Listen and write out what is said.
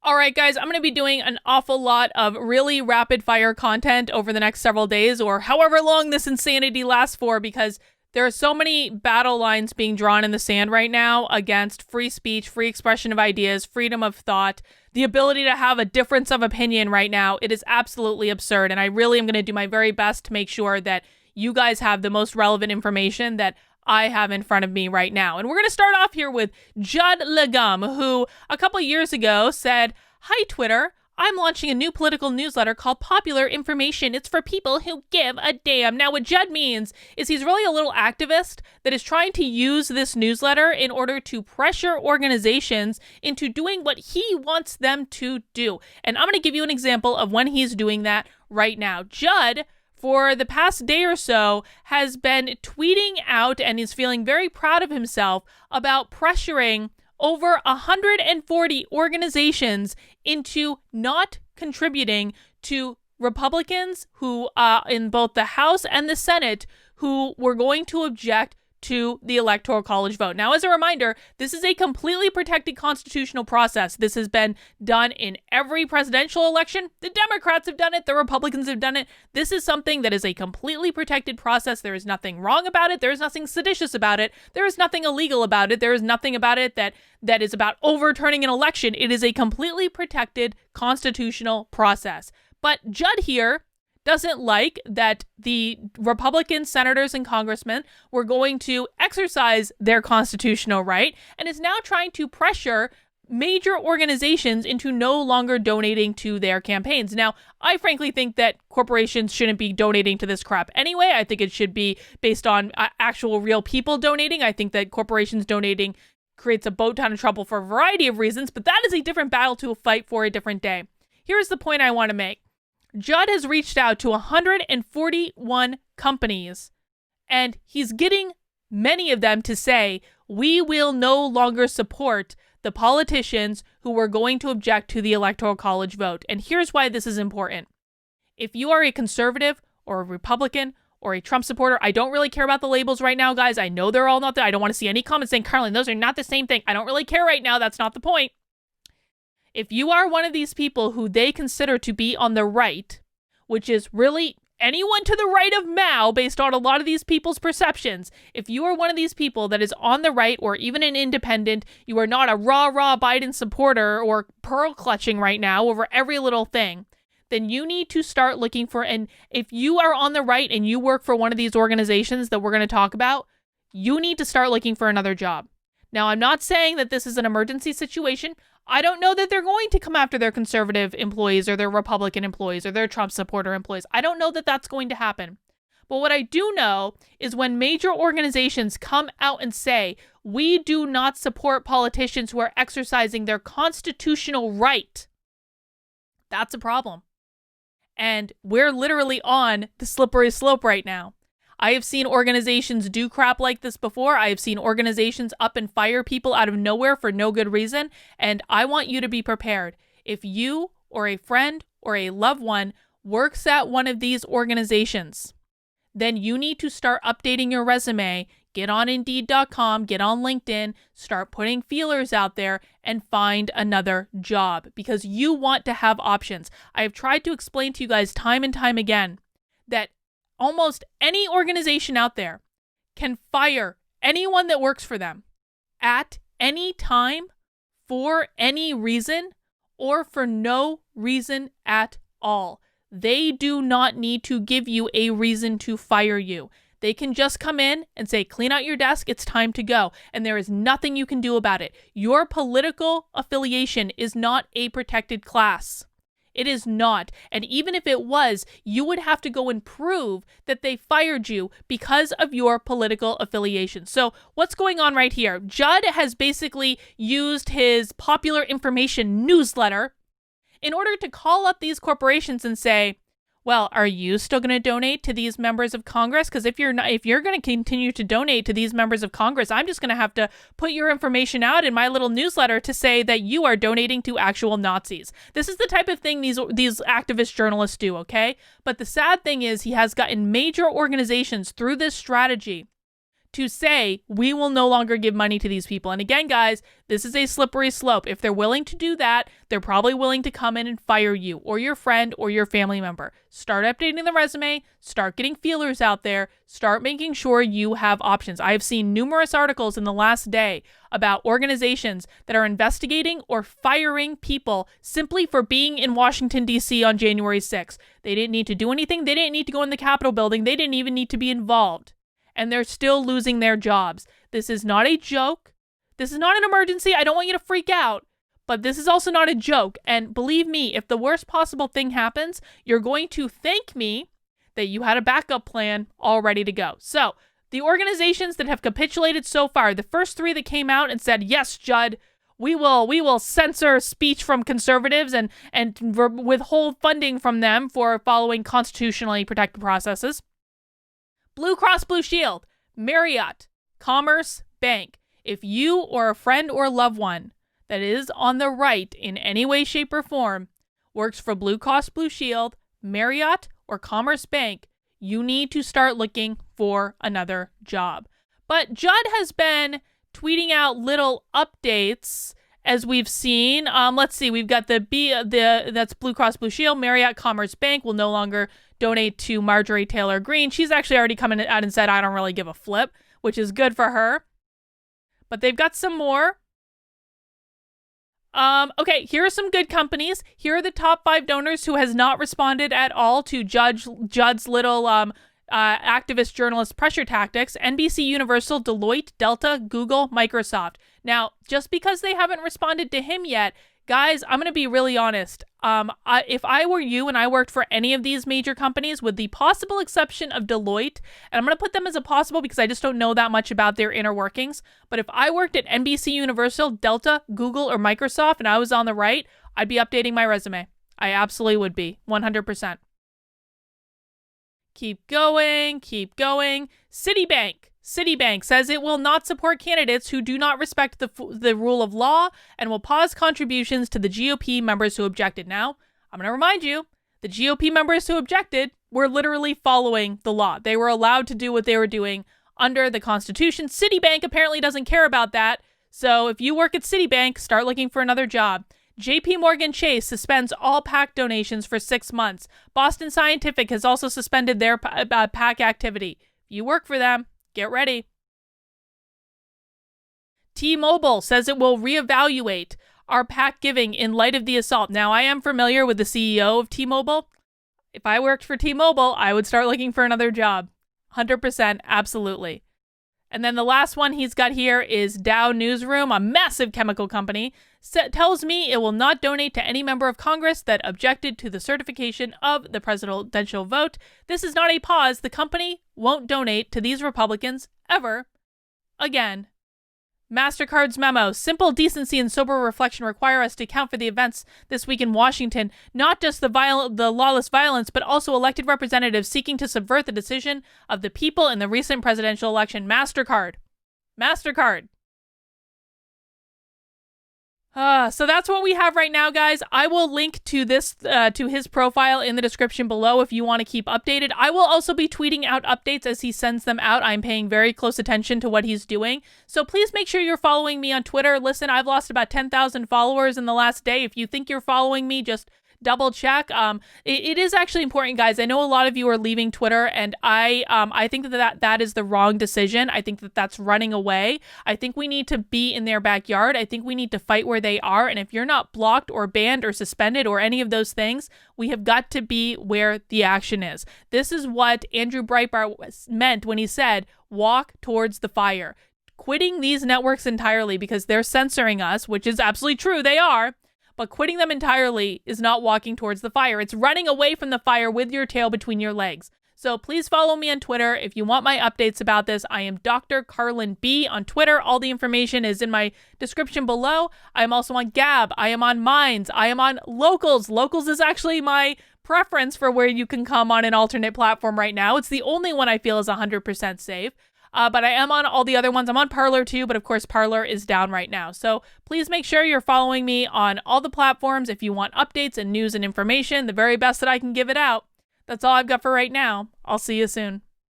All right, guys, I'm going to be doing an awful lot of really rapid fire content over the next several days or however long this insanity lasts for, because there are so many battle lines being drawn in the sand right now against free speech, free expression of ideas, freedom of thought, the ability to have a difference of opinion right now. It is absolutely absurd. And I really am going to do my very best to make sure that you guys have the most relevant information that I have in front of me right now. And we're going to start off here with Judd Legum, who a couple years ago said, "Hi, Twitter. I'm launching a new political newsletter called Popular Information. It's for people who give a damn." Now, what Judd means is he's really a little activist that is trying to use this newsletter in order to pressure organizations into doing what he wants them to do. And I'm going to give you an example of when he's doing that right now. Judd, for the past day or so, has been tweeting out and is feeling very proud of himself about pressuring over 140 organizations into not contributing to Republicans who, in both the House and the Senate, who were going to object to the Electoral College vote. Now, as a reminder, this is a completely protected constitutional process. This has been done in every presidential election. The Democrats have done it. The Republicans have done it. This is something that is a completely protected process. There is nothing wrong about it. There is nothing seditious about it. There is nothing illegal about it. There is nothing about it that is about overturning an election. It is a completely protected constitutional process. But Judd here doesn't like that the Republican senators and congressmen were going to exercise their constitutional right and is now trying to pressure major organizations into no longer donating to their campaigns. Now, I frankly think that corporations shouldn't be donating to this crap anyway. I think it should be based on actual real people donating. I think that corporations donating creates a boat ton of trouble for a variety of reasons, but that is a different battle to fight for a different day. Here's the point I want to make. Judd has reached out to 141 companies, and he's getting many of them to say, we will no longer support the politicians who were going to object to the Electoral College vote. And here's why this is important. If you are a conservative or a Republican or a Trump supporter, I don't really care about the labels right now, guys. I know they're all not there. I don't want to see any comments saying, Carlin, those are not the same thing. I don't really care right now. That's not the point. If you are one of these people who they consider to be on the right, which is really anyone to the right of Mao based on a lot of these people's perceptions, if you are one of these people that is on the right or even an independent, you are not a rah-rah Biden supporter or pearl clutching right now over every little thing, then you need to start looking for, and if you are on the right and you work for one of these organizations that we're going to talk about, you need to start looking for another job. Now, I'm not saying that this is an emergency situation. I don't know that they're going to come after their conservative employees or their Republican employees or their Trump supporter employees. I don't know that that's going to happen. But what I do know is when major organizations come out and say, we do not support politicians who are exercising their constitutional right, that's a problem. And we're literally on the slippery slope right now. I have seen organizations do crap like this before. I have seen organizations up and fire people out of nowhere for no good reason. And I want you to be prepared. If you or a friend or a loved one works at one of these organizations, then you need to start updating your resume. Get on Indeed.com, get on LinkedIn, start putting feelers out there and find another job because you want to have options. I have tried to explain to you guys time and time again that almost any organization out there can fire anyone that works for them at any time for any reason or for no reason at all. They do not need to give you a reason to fire you. They can just come in and say, clean out your desk, it's time to go. And there is nothing you can do about it. Your political affiliation is not a protected class. It is not. And even if it was, you would have to go and prove that they fired you because of your political affiliation. So what's going on right here? Judd has basically used his Popular Information newsletter in order to call up these corporations and say, well, are you still going to donate to these members of Congress? Because if you're going to continue to donate to these members of Congress, I'm just going to have to put your information out in my little newsletter to say that you are donating to actual Nazis. This is the type of thing these activist journalists do, okay? But the sad thing is he has gotten major organizations through this strategy to say, we will no longer give money to these people. And again, guys, this is a slippery slope. If they're willing to do that, they're probably willing to come in and fire you or your friend or your family member. Start updating the resume, start getting feelers out there, start making sure you have options. I have seen numerous articles in the last day about organizations that are investigating or firing people simply for being in Washington, D.C. on January 6th. They didn't need to do anything. They didn't need to go in the Capitol building. They didn't even need to be involved. And they're still losing their jobs. This is not a joke. This is not an emergency. I don't want you to freak out. But this is also not a joke. And believe me, if the worst possible thing happens, you're going to thank me that you had a backup plan all ready to go. So the organizations that have capitulated so far, the first 3 that came out and said, yes, Judd, we will censor speech from conservatives and withhold funding from them for following constitutionally protected processes. Blue Cross Blue Shield, Marriott, Commerce Bank. If you or a friend or loved one that is on the right in any way, shape, or form works for Blue Cross Blue Shield, Marriott, or Commerce Bank, you need to start looking for another job. But Judd has been tweeting out little updates as we've seen. Let's see, we've got that's Blue Cross Blue Shield, Marriott, Commerce Bank will no longer donate to Marjorie Taylor Greene. She's actually already come out and said, I don't really give a flip, which is good for her. But they've got some more. Okay, here are some good companies. Here are the top 5 donors who has not responded at all to Judd's little activist journalist pressure tactics. NBC Universal, Deloitte, Delta, Google, Microsoft. Now, just because they haven't responded to him yet, guys, I'm going to be really honest. If I were you and I worked for any of these major companies, with the possible exception of Deloitte, and I'm going to put them as a possible because I just don't know that much about their inner workings, but if I worked at NBC Universal, Delta, Google, or Microsoft, and I was on the right, I'd be updating my resume. I absolutely would be, 100%. Keep going, keep going. Citibank says it will not support candidates who do not respect the rule of law and will pause contributions to the GOP members who objected. Now, I'm going to remind you, the GOP members who objected were literally following the law. They were allowed to do what they were doing under the Constitution. Citibank apparently doesn't care about that. So if you work at Citibank, start looking for another job. JP Morgan Chase suspends all PAC donations for 6 months. Boston Scientific has also suspended their PAC activity. If you work for them, get ready. T-Mobile says it will reevaluate our PAC giving in light of the assault. Now, I am familiar with the CEO of T-Mobile. If I worked for T-Mobile, I would start looking for another job. 100%, absolutely. And then the last one he's got here is Dow Newsroom, a massive chemical company, tells me it will not donate to any member of Congress that objected to the certification of the presidential vote. This is not a pause. The company won't donate to these Republicans ever again. MasterCard's memo, simple decency and sober reflection require us to account for the events this week in Washington, not just the lawless violence, but also elected representatives seeking to subvert the decision of the people in the recent presidential election. MasterCard. So that's what we have right now, guys. I will link to to his profile in the description below if you want to keep updated. I will also be tweeting out updates as he sends them out. I'm paying very close attention to what he's doing. So please make sure you're following me on Twitter. Listen, I've lost about 10,000 followers in the last day. If you think you're following me, just double check. It is actually important, guys. I know a lot of you are leaving Twitter, and I think that is the wrong decision. I think that's running away. I think we need to be in their backyard. I think we need to fight where they are. And if you're not blocked or banned or suspended or any of those things, we have got to be where the action is. This is what Andrew Breitbart meant when he said, walk towards the fire. Quitting these networks entirely because they're censoring us, which is absolutely true, they are. But quitting them entirely is not walking towards the fire. It's running away from the fire with your tail between your legs. So please follow me on Twitter if you want my updates about this. I am Dr. Carlin B on Twitter. All the information is in my description below. I am also on Gab. I am on Minds. I am on Locals. Locals is actually my preference for where you can come on an alternate platform right now. It's the only one I feel is 100% safe. But I am on all the other ones. I'm on Parler too, but of course Parler is down right now. So please make sure you're following me on all the platforms if you want updates and news and information, the very best that I can give it out. That's all I've got for right now. I'll see you soon.